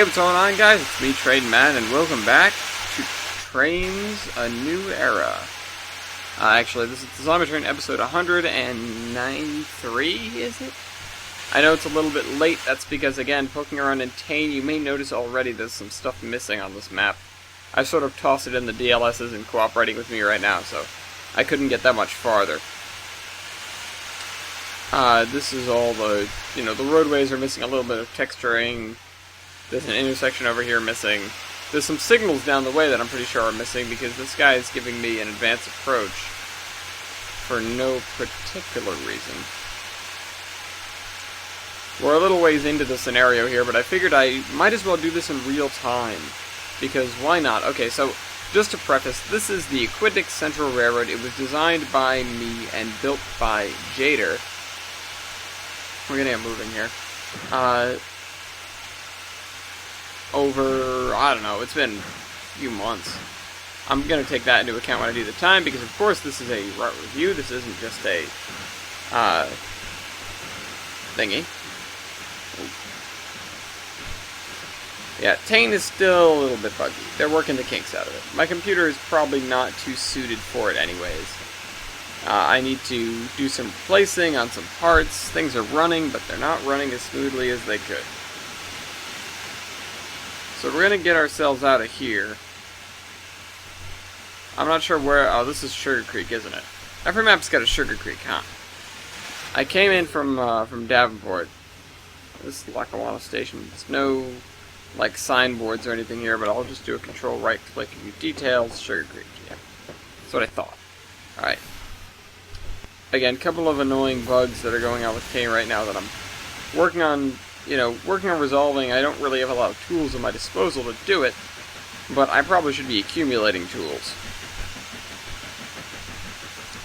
Hey, what's going on, guys? It's me, Trade Man, and welcome back to Trains A New Era. Actually, this is the Zombie Train episode 193, is it? I know it's a little bit late. That's because, again, poking around in Tane, you may notice already there's some stuff missing on this map. I've sort of tossed it in the DLSs and cooperating with me right now, so I couldn't get that much farther. This is all the, the roadways are missing a little bit of texturing. There's an intersection over here missing. There's some signals down the way that I'm pretty sure are missing because this guy is giving me an advanced approach for no particular reason. We're a little ways into the scenario here, but I figured I might as well do this in real time. Because why not? Okay, so just to preface, this is the Aquidneck Central Railroad. It was designed by me and built by Jader. We're gonna get moving here. Over, I don't know, it's been a few months. I'm going to take that into account when I do the time, because of course this is a route review, this isn't just a, thingy. Yeah, Tane is still a little bit buggy. They're working the kinks out of it. My computer is probably not too suited for it anyways. I need to do some replacing on some parts. Things are running, but they're not running as smoothly as they could. So we're going to get ourselves out of here. I'm not sure where... Oh, this is Sugar Creek, isn't it? Every map's got a Sugar Creek, huh? I came in from Davenport. This is Lackawanna Station. There's no, signboards or anything here, but I'll just do a control right-click and view details. Sugar Creek, yeah. That's what I thought. Alright. Again, a couple of annoying bugs that are going on with Tane right now that I'm working on... working on resolving. I don't really have a lot of tools at my disposal to do it, but I probably should be accumulating tools.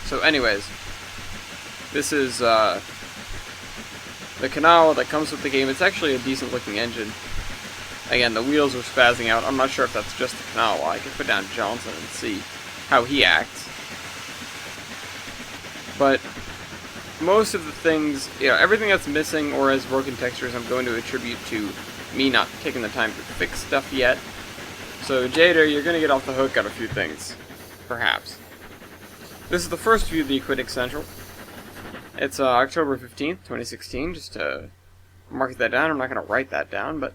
So anyways, this is the canal that comes with the game. It's actually a decent looking engine. Again, the wheels are spazzing out. I'm not sure if that's just the canal. I can put down Johnson and see how he acts. But most of the things, everything that's missing or has broken textures, I'm going to attribute to me not taking the time to fix stuff yet. So, Jader, you're going to get off the hook on a few things. Perhaps. This is the first view of the Aquidneck Central. It's October 15th, 2016, just to mark that down. I'm not going to write that down, but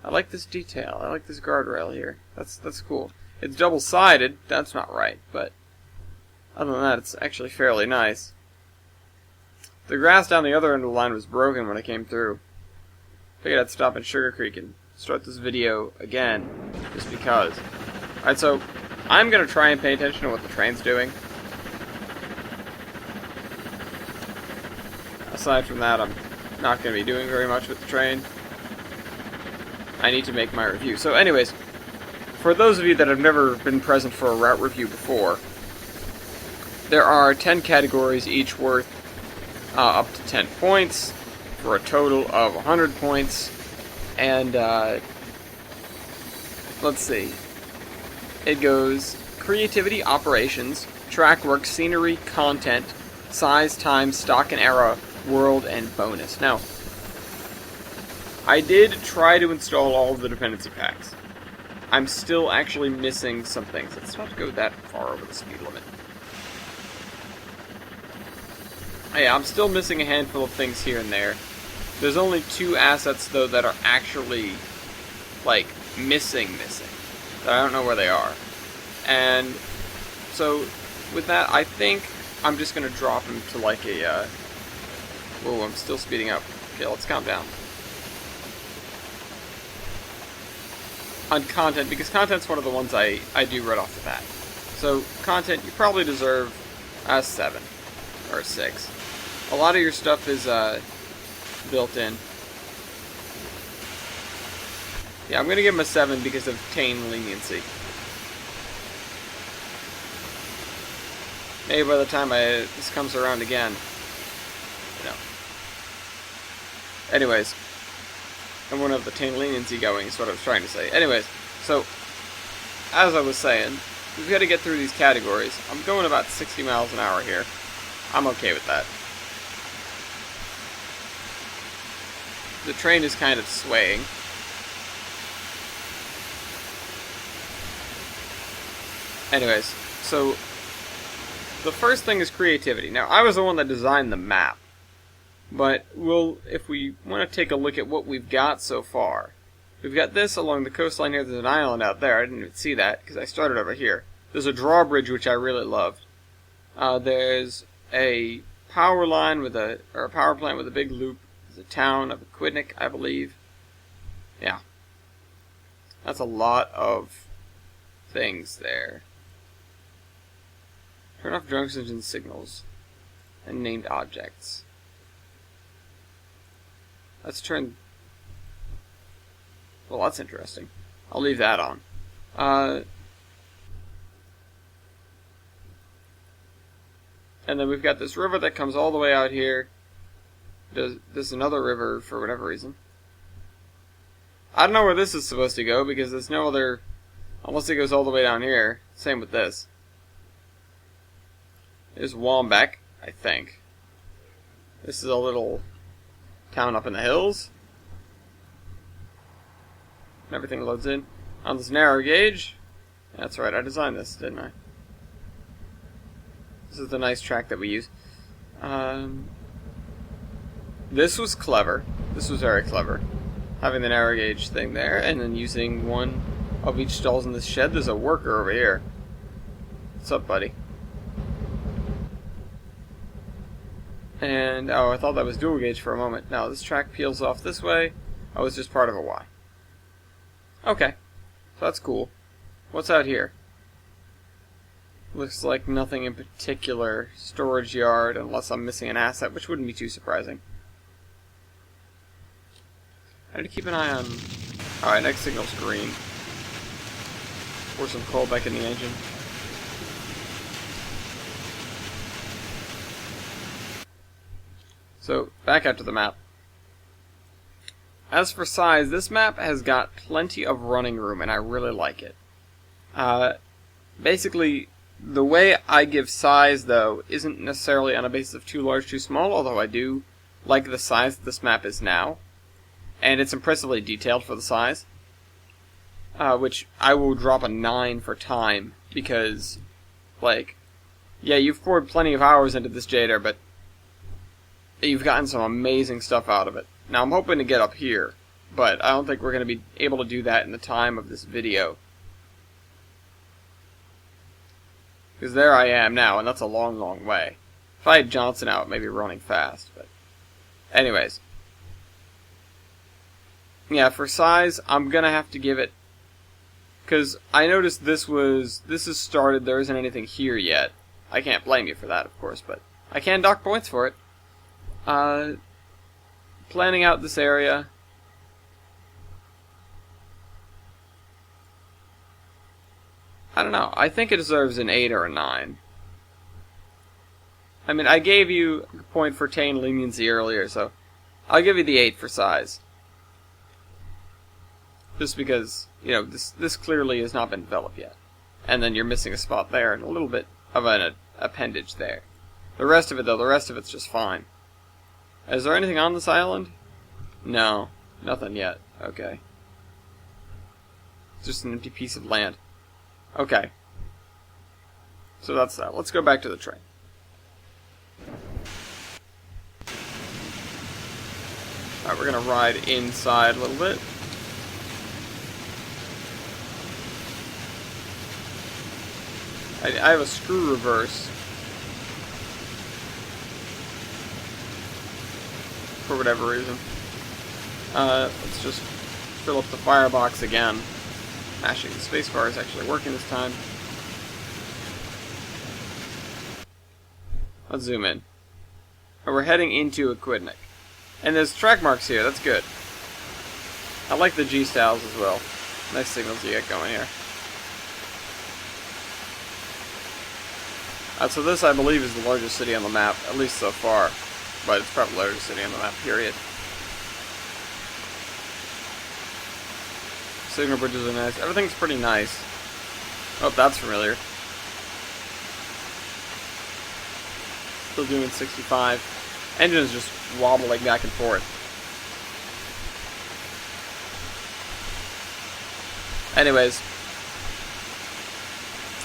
I like this detail. I like this guardrail here. That's cool. It's double-sided. That's not right, but other than that, it's actually fairly nice. The grass down the other end of the line was broken when I came through. Figured I'd stop in Sugar Creek and start this video again, just because. Alright, so I'm going to try and pay attention to what the train's doing. Aside from that, I'm not going to be doing very much with the train. I need to make my review. So anyways, for those of you that have never been present for a route review before, there are 10 categories, each worth up to 10 points, for a total of 100 points, and, let's see, it goes creativity, operations, track work, scenery, content, size, time, stock and era, world, and bonus. Now, I did try to install all of the dependency packs. I'm still actually missing some things. Let's not go that far over the speed limit. Yeah, I'm still missing a handful of things here and there. There's only 2 assets, though, that are actually, missing. That I don't know where they are. And so, with that, I think I'm just going to drop them to, whoa, I'm still speeding up. Okay, let's calm down. On content, because content's one of the ones I do right off the bat. So, content, you probably deserve a 7 or a 6. A lot of your stuff is built in. Yeah, I'm going to give him a 7 because of Tane leniency. Maybe by the time this comes around again. Anyways. I won't have the Tane leniency going, is what I was trying to say. Anyways, so, as I was saying, we've got to get through these categories. I'm going about 60 miles an hour here. I'm okay with that. The train is kind of swaying. Anyways, so the first thing is creativity. Now, I was the one that designed the map, but if we want to take a look at what we've got so far, we've got this along the coastline here. There's an island out there. I didn't even see that because I started over here. There's a drawbridge which I really loved. There's a power line or a power plant with a big loop. There's a town of Aquidneck, I believe. Yeah, that's a lot of things there. Turn off drunk engine signals and named objects. Let's turn. Well, that's interesting. I'll leave that on. And then we've got this river that comes all the way out here. There's another river for whatever reason. I don't know where this is supposed to go because there's no other. Unless it goes all the way down here. Same with this. There's Wombeck, I think. This is a little town up in the hills. And everything loads in. On this narrow gauge. That's right, I designed this, didn't I? This is the nice track that we use. This was clever. This was very clever. Having the narrow gauge thing there, and then using one of each stalls in this shed. There's a worker over here. What's up, buddy? And, oh, I thought that was dual gauge for a moment. Now, this track peels off this way. Oh, it's just part of a Y. Okay. So that's cool. What's out here? Looks like nothing in particular. Storage yard, unless I'm missing an asset, which wouldn't be too surprising. I need to keep an eye on... Alright, next signal's green. Pour some coal back in the engine. So, back out to the map. As for size, this map has got plenty of running room, and I really like it. Basically, the way I give size, though, isn't necessarily on a basis of too large, too small, although I do like the size that this map is now. And it's impressively detailed for the size. Which I will drop a 9 for time, because, like, yeah, you've poured plenty of hours into this Jader, but you've gotten some amazing stuff out of it. Now, I'm hoping to get up here, but I don't think we're going to be able to do that in the time of this video. Because there I am now, and that's a long, long way. If I had Johnson out, maybe running fast, but... Anyways. Yeah, for size, I'm going to have to give it... Because I noticed this is started, there isn't anything here yet. I can't blame you for that, of course, but I can dock points for it. Planning out this area. I don't know. I think it deserves an 8 or a 9. I mean, I gave you a point for Tane leniency earlier, so I'll give you the 8 for size. Just because, you know, this clearly has not been developed yet. And then you're missing a spot there and a little bit of an appendage there. The rest of it, though, the rest of it's just fine. Is there anything on this island? No. Nothing yet. Okay. It's just an empty piece of land. Okay. So that's that. Let's go back to the train. Alright, we're gonna ride inside a little bit. I have a screw reverse. For whatever reason. Let's just fill up the firebox again. Mashing the spacebar is actually working this time. Let's zoom in. And we're heading into Aquidneck. And there's track marks here, that's good. I like the G-styles as well. Nice signals you get going here. So this, I believe, is the largest city on the map, at least so far. But it's probably the largest city on the map, period. Signal bridges are nice. Everything's pretty nice. Oh, that's familiar. Still doing 65. Engine's just wobbling back and forth. Anyways.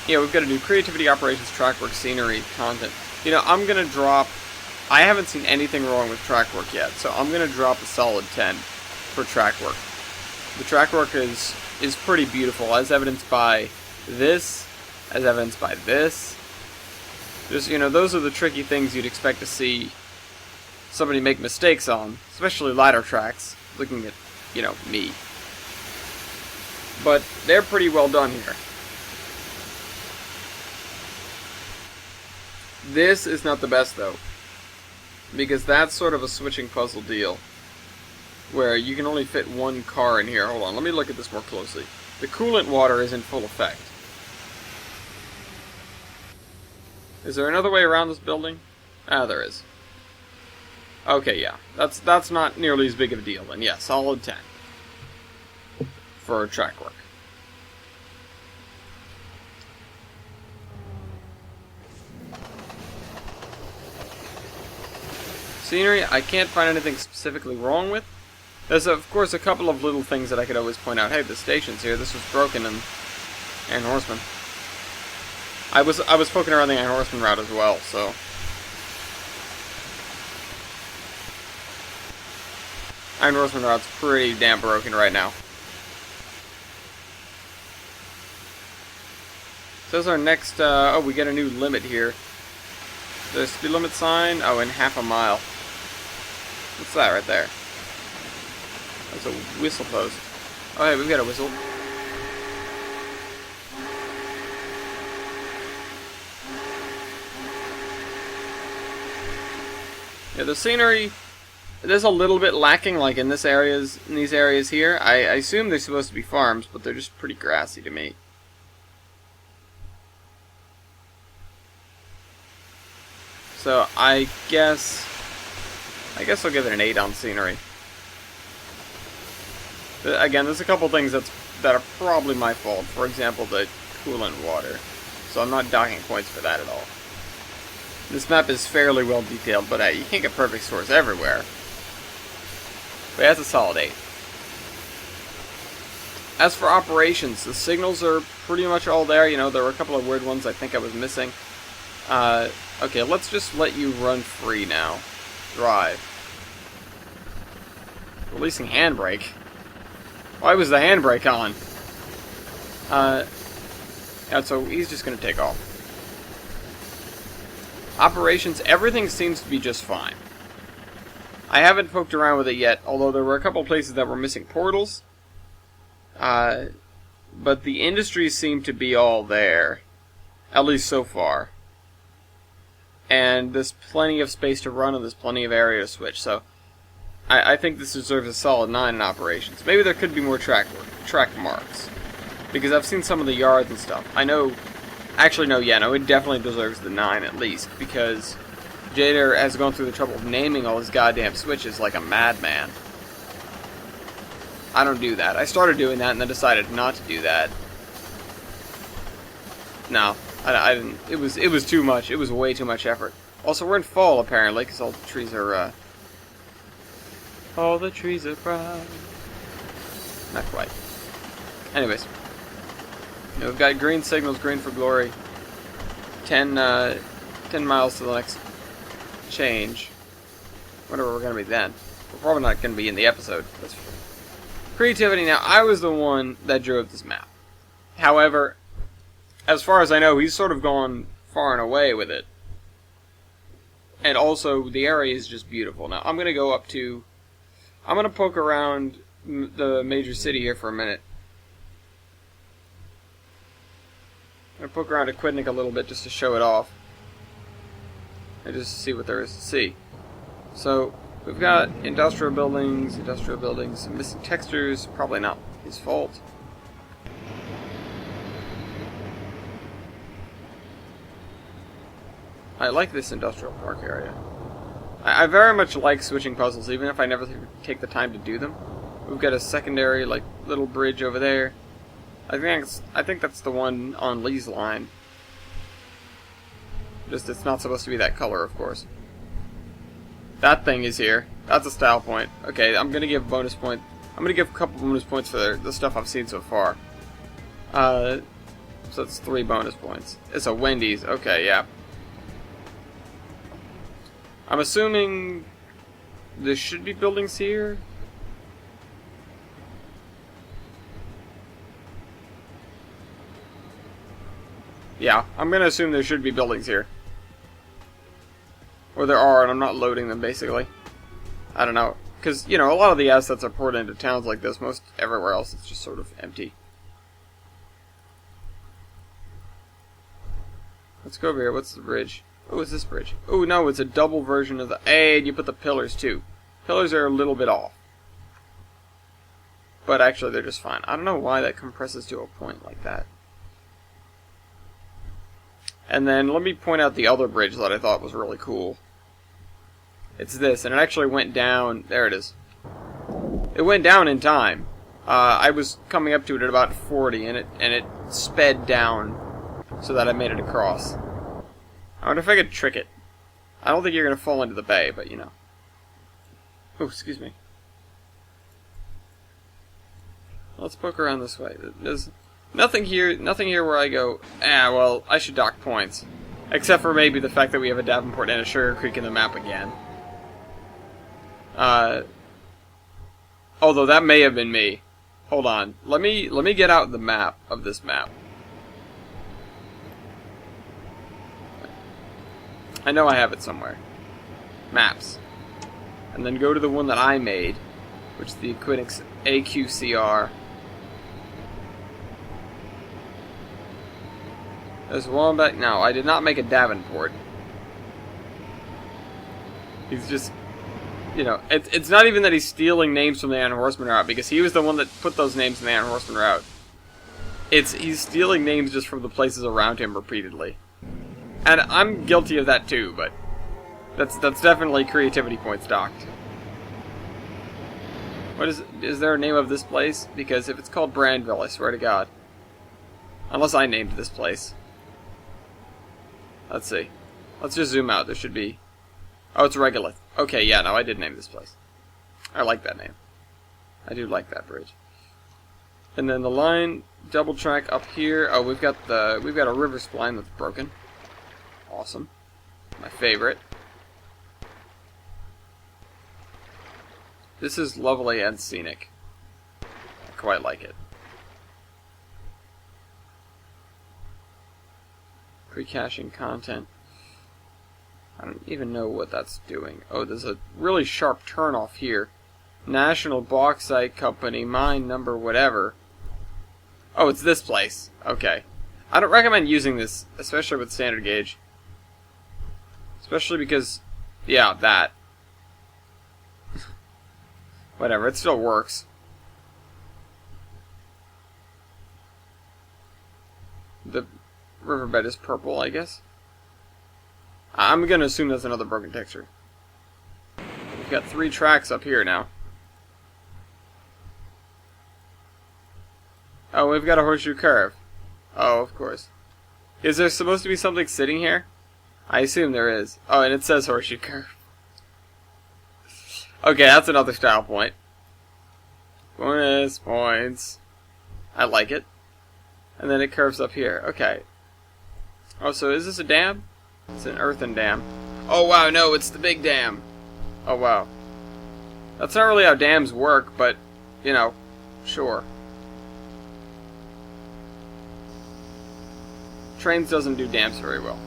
Yeah, we've got to do creativity, operations, track work, scenery, content. You know, I'm going to drop... I haven't seen anything wrong with track work yet, so I'm going to drop a solid 10 for track work. The track work is pretty beautiful, as evidenced by this, as evidenced by this. Just, you know, those are the tricky things you'd expect to see somebody make mistakes on, especially ladder tracks, looking at, you know, me. But they're pretty well done here. This is not the best, though, because that's sort of a switching puzzle deal, where you can only fit one car in here. Hold on, let me look at this more closely. The coolant water is in full effect. Is there another way around this building? Ah, there is. Okay, yeah. That's not nearly as big of a deal, then. Yeah, solid 10. For track work. Scenery, I can't find anything specifically wrong with. There's, of course, a couple of little things that I could always point out. Hey, the station's here. This was broken in Iron Horseman. I was poking around the Iron Horseman route as well, so... Iron Horseman route's pretty damn broken right now. So this is our next, oh, we get a new limit here. The speed limit sign, oh, in half a mile. What's that right there? That's a whistle post. Oh, hey, we've got a whistle. Yeah, the scenery, there's a little bit lacking, like in these areas here. I assume they're supposed to be farms, but they're just pretty grassy to me. So I guess I'll give it an 8 on scenery. Again, there's a couple things that are probably my fault. For example, the coolant water. So I'm not docking points for that at all. This map is fairly well detailed, but you can't get perfect scores everywhere. But that's a solid 8. As for operations, the signals are pretty much all there. You know, there were a couple of weird ones I think I was missing. Okay, let's just let you run free now. Drive. Releasing handbrake. Why was the handbrake on? Yeah, so he's just going to take off. Operations, everything seems to be just fine. I haven't poked around with it yet, although there were a couple places that were missing portals. But the industries seem to be all there. At least so far. And there's plenty of space to run and there's plenty of area to switch, so I think this deserves a solid 9 in operations. Maybe there could be more track marks. Because I've seen some of the yards and stuff. I know... Actually, no, yeah, no, it definitely deserves the 9 at least, because Jader has gone through the trouble of naming all his goddamn switches like a madman. I don't do that. I started doing that and then decided not to do that. No, I didn't. It was too much. It was way too much effort. Also, we're in fall, apparently, because all the trees are, all the trees are proud. Not quite. Anyways. You know, we've got green signals, green for glory. 10 miles to the next change. Wonder where we're going to be then. We're probably not going to be in the episode. That's creativity. Now, I was the one that drove this map. However, as far as I know, he's sort of gone far and away with it. And also, the area is just beautiful. Now, I'm going to go up to... I'm going to poke around the major city here for a minute. I'm going to poke around Aquidneck a little bit just to show it off. And just to see what there is to see. So, we've got industrial buildings, some missing textures, probably not his fault. I like this industrial park area. I very much like switching puzzles, even if I never take the time to do them. We've got a secondary, like, little bridge over there. I think that's the one on Lee's line. Just it's not supposed to be that color, of course. That thing is here. That's a style point. Okay, I'm gonna give bonus point. I'm gonna give a couple bonus points for the stuff I've seen so far. So that's 3 bonus points. It's a Wendy's. Okay, yeah. I'm assuming there should be buildings here. Yeah, I'm gonna assume there should be buildings here. Or there are, and I'm not loading them, basically. I don't know. Because, you know, a lot of the assets are poured into towns like this. Most everywhere else, it's just sort of empty. Let's go over here. What's the bridge? Oh, it's this bridge. Oh, no, it's a double version of the... Hey, and you put the pillars, too. Pillars are a little bit off. But actually, they're just fine. I don't know why that compresses to a point like that. And then, let me point out the other bridge that I thought was really cool. It's this, and it actually went down... There it is. It went down in time. I was coming up to it at about 40, and it sped down so that I made it across. I wonder if I could trick it. I don't think you're going to fall into the bay, but you know. Oh, excuse me. Let's poke around this way. There's nothing here where I go, well, I should dock points. Except for maybe the fact that we have a Davenport and a Sugar Creek in the map again. Although that may have been me. Hold on. Let me get out the map of this map. I know I have it somewhere. Maps. And then go to the one that I made, which is the Aquidneck AQCR. There's one back. No, I did not make a Davenport. He's just, you know, it's not even that he's stealing names from the Iron Horseman route, because he was the one that put those names in the Iron Horseman route. He's stealing names just from the places around him repeatedly. And I'm guilty of that too, but that's definitely creativity points docked. What is there a name of this place? Because if it's called Brandville, I swear to God. Unless I named this place. Let's see. Let's just zoom out. There should be... Oh, it's Regolith. Okay, yeah, no, I did name this place. I like that name. I do like that bridge. And then the line double track up here. Oh, we've got a river spline that's broken. Awesome. My favorite. This is lovely and scenic. I quite like it. Pre-caching content. I don't even know what that's doing. Oh, there's a really sharp turn off here. National Bauxite Company, mine number whatever. Oh, it's this place. Okay. I don't recommend using this, especially with standard gauge. Especially because, yeah, that. Whatever, it still works. The riverbed is purple, I guess. I'm gonna assume that's another broken texture. We've got 3 tracks up here now. Oh, we've got a horseshoe curve. Oh, of course. Is there supposed to be something sitting here? I assume there is. Oh, and it says horseshoe curve. Okay, that's another style point. Bonus points. I like it. And then it curves up here. Okay. Oh, so is this a dam? It's an earthen dam. Oh, wow, no, it's the big dam. Oh, wow. That's not really how dams work, but, you know, sure. Trains doesn't do dams very well.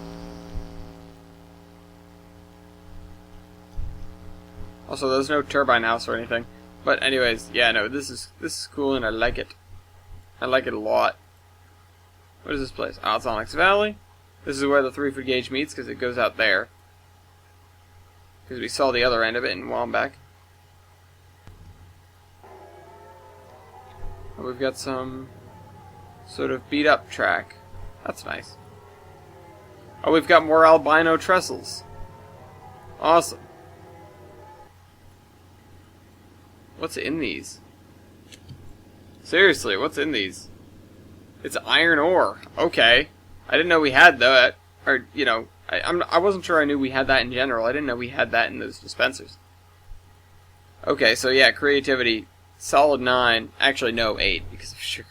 Also, there's no turbine house or anything. But anyways, yeah, no, this is cool and I like it. I like it a lot. What is this place? Oh, it's Onyx Valley. This is where the 3-foot gauge meets because it goes out there. Because we saw the other end of it in Womback. And we've got some sort of beat up track. That's nice. Oh, we've got more albino trestles. Awesome. What's in these? Seriously, what's in these? It's iron ore. Okay. I didn't know we had that. Or, you know, I wasn't sure I knew we had that in general. I didn't know we had that in those dispensers. Okay, so yeah, creativity. Solid 9. Actually, no, 8 because of sugar.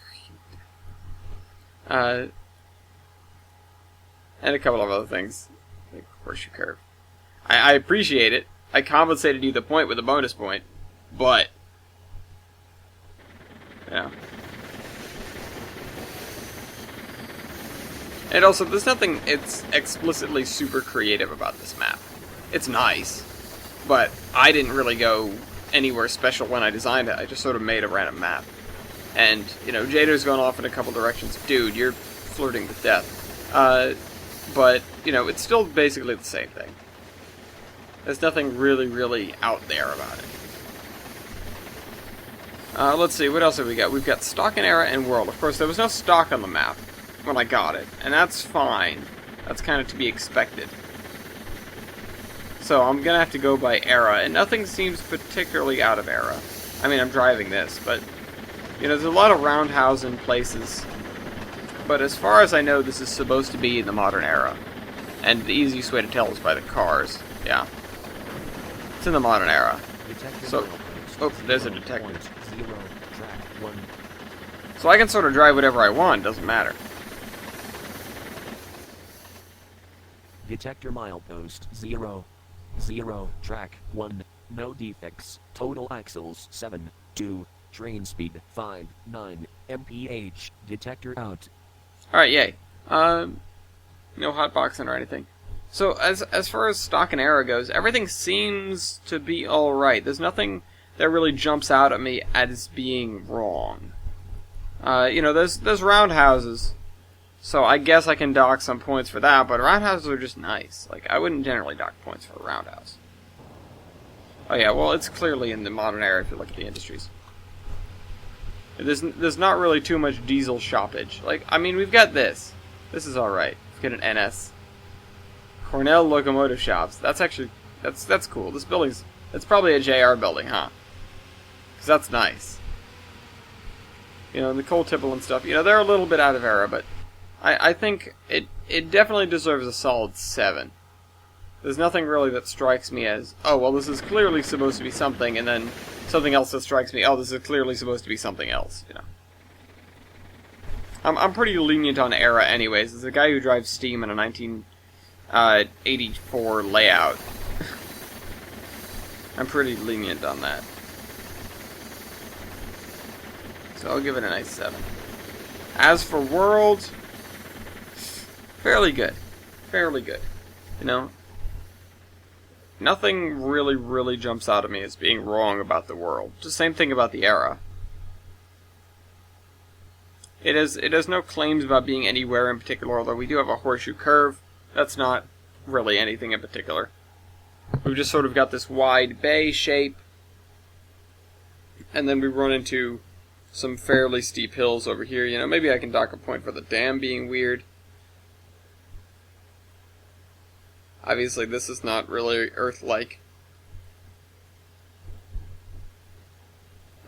And a couple of other things. Like horseshoe curve. I appreciate it. I compensated you the point with a bonus point. But... yeah. And also, there's nothing it's explicitly super creative about this map. It's nice. But I didn't really go anywhere special when I designed it. I just sort of made a random map. And, you know, Jader's going off in a couple directions. Dude, you're flirting with death. But, you know, it's still basically the same thing. There's nothing really, really out there about it. Let's see, what else have we got? We've got stock and era and world. Of course, there was no stock on the map when I got it. And that's fine. That's kind of to be expected. So I'm gonna have to go by era. And nothing seems particularly out of era. I mean, I'm driving this, but... you know, there's a lot of roundhousing places. But as far as I know, this is supposed to be in the modern era. And the easiest way to tell is by the cars. Yeah. It's in the modern era. So, oh, there's a detector. So I can sort of drive whatever I want, doesn't matter. Detector milepost 0. 0. Track 1. No defects. Total axles 7. 2. Train speed 5. 9. mph. Detector out. Alright, yay. No hotboxing or anything. So, as far as stock and era goes, everything seems to be alright. There's nothing that really jumps out at me as being wrong. You know, there's roundhouses, so I guess I can dock some points for that, but roundhouses are just nice. Like, I wouldn't generally dock points for a roundhouse. Oh yeah, well, it's clearly in the modern era if you look at the industries. There's not really too much diesel shoppage. Like, I mean, we've got this. This is alright. We've got an NS. Cornell Locomotive Shops. That's actually... That's cool. This building's... it's probably a JR building, huh? Because that's nice. You know, and the coal tipple and stuff. You know, they're a little bit out of era, but... I think it definitely deserves a solid 7. There's nothing really that strikes me as... oh, well, this is clearly supposed to be something, and then... something else that strikes me, oh, this is clearly supposed to be something else, you know. I'm pretty lenient on era anyways. As a guy who drives Steam in a 1984 layout, I'm pretty lenient on that. So I'll give it a nice 7. As for world, fairly good. Fairly good. You know? Nothing really, really jumps out at me as being wrong about the world. Just same thing about the era. It has no claims about being anywhere in particular, although we do have a horseshoe curve. That's not really anything in particular. We've just sort of got this wide bay shape, and then we run into some fairly steep hills over here. You know, maybe I can dock a point for the dam being weird. Obviously, this is not really Earth-like.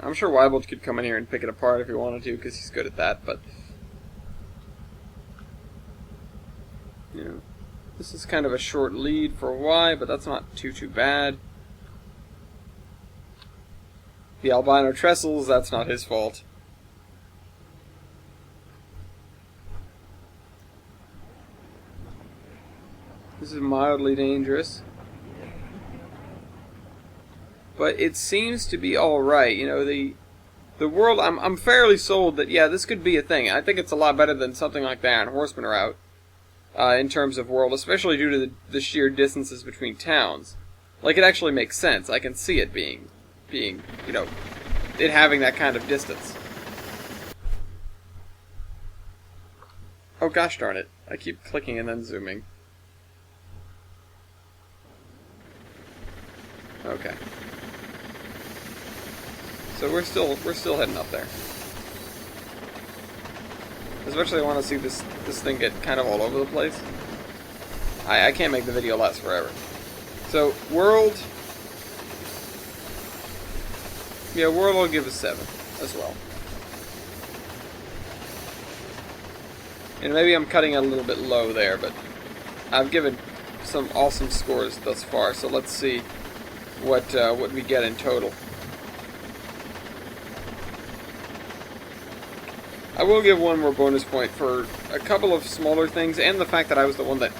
I'm sure Weibold could come in here and pick it apart if he wanted to, because he's good at that, but... you know, this is kind of a short lead for Y, but that's not too bad. The albino trestles, that's not his fault. This is mildly dangerous. But it seems to be alright. You know, the world, I'm fairly sold that, yeah, this could be a thing. I think it's a lot better than something like the Iron Horseman route, in terms of world, especially due to the sheer distances between towns. Like, it actually makes sense. I can see it being, you know, it having that kind of distance. Oh, gosh darn it. I keep clicking and then zooming. Okay. So we're still heading up there. Especially I want to see this thing get kind of all over the place. I can't make the video last forever. So world, yeah, world I'll give a 7 as well. And maybe I'm cutting it a little bit low there, but I've given some awesome scores thus far. So let's see what we get in total. I will give one more bonus point for a couple of smaller things, and the fact that I was the one that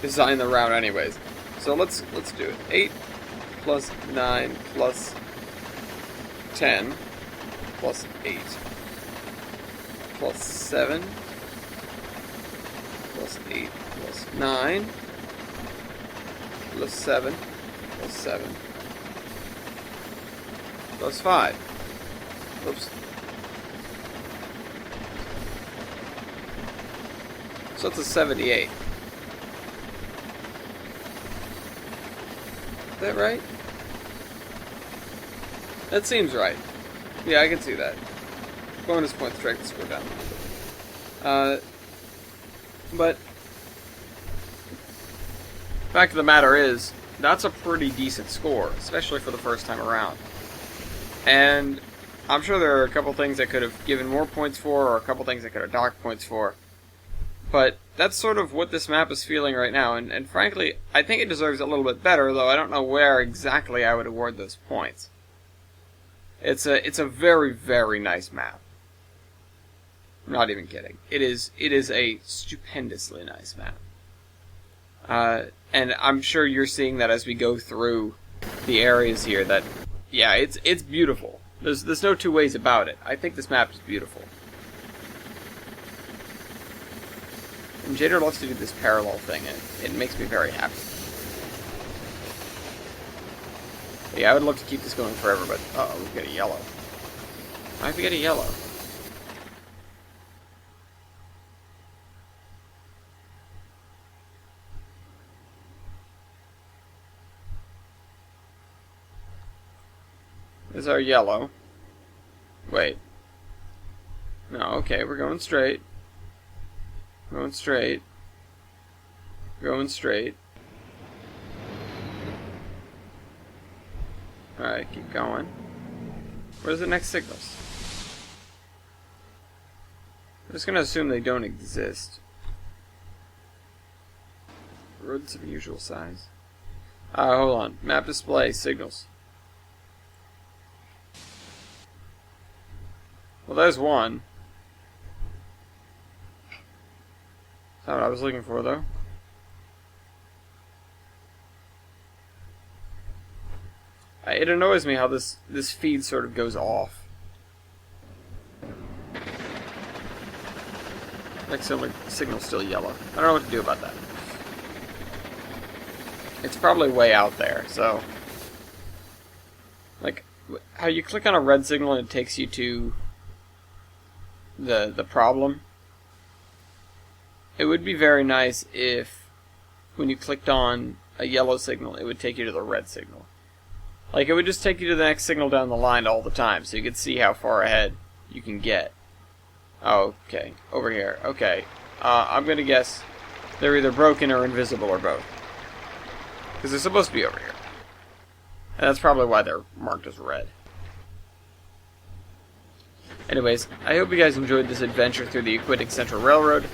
designed the route anyways. So let's do it. 8 plus 9 plus 10 plus 8 plus 7 plus 8 plus 9 plus 7 plus 7 plus 5. Oops. So it's a 78. Is that right? That seems right. Yeah, I can see that. Bonus points drag the score down a little bit. But fact of the matter is, that's a pretty decent score, especially for the first time around. And I'm sure there are a couple things I could have given more points for, or a couple things I could have docked points for. But that's sort of what this map is feeling right now, and frankly, I think it deserves a little bit better, though I don't know where exactly I would award those points. It's a very, very nice map. I'm not even kidding. It is a stupendously nice map. And I'm sure you're seeing that as we go through the areas here, that, yeah, it's beautiful. There's no two ways about it. I think this map is beautiful. And Jader loves to do this parallel thing, and it makes me very happy. But yeah, I would love to keep this going forever, but uh-oh, we've got a yellow. Why have we got a yellow? There's our yellow. Wait. No, okay, we're going straight. Going straight. Going straight. Alright, keep going. Where's the next signals? I'm just gonna assume they don't exist. Roads of unusual size. Hold on. Map display, signals. Well, there's one. That's not what I was looking for, though. It annoys me how this feed sort of goes off. Next signal's still yellow. I don't know what to do about that. It's probably way out there, so... Like, how you click on a red signal and it takes you to the problem. It would be very nice if, when you clicked on a yellow signal, it would take you to the red signal. Like, it would just take you to the next signal down the line all the time, so you could see how far ahead you can get. Oh, okay. Over here. Okay. I'm gonna guess they're either broken or invisible or both. Because they're supposed to be over here. And that's probably why they're marked as red. Anyways, I hope you guys enjoyed this adventure through the Aquidneck Central Railroad.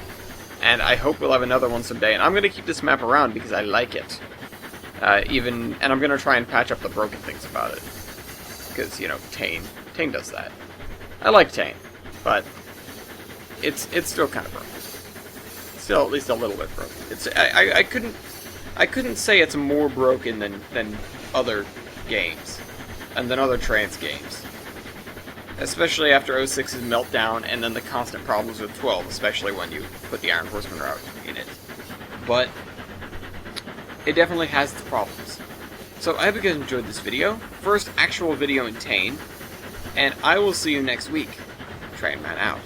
And I hope we'll have another one someday. And I'm going to keep this map around because I like it. And I'm going to try and patch up the broken things about it. Because, you know, Tane does that. I like Tane, but it's still kind of broken. Still at least a little bit broken. I couldn't say it's more broken than other games. And than other trans games. Especially after 06's meltdown, and then the constant problems with 12, especially when you put the Iron Horseman route in it. But it definitely has its problems. So I hope you guys enjoyed this video. First actual video in Tane. And I will see you next week. Train Man out.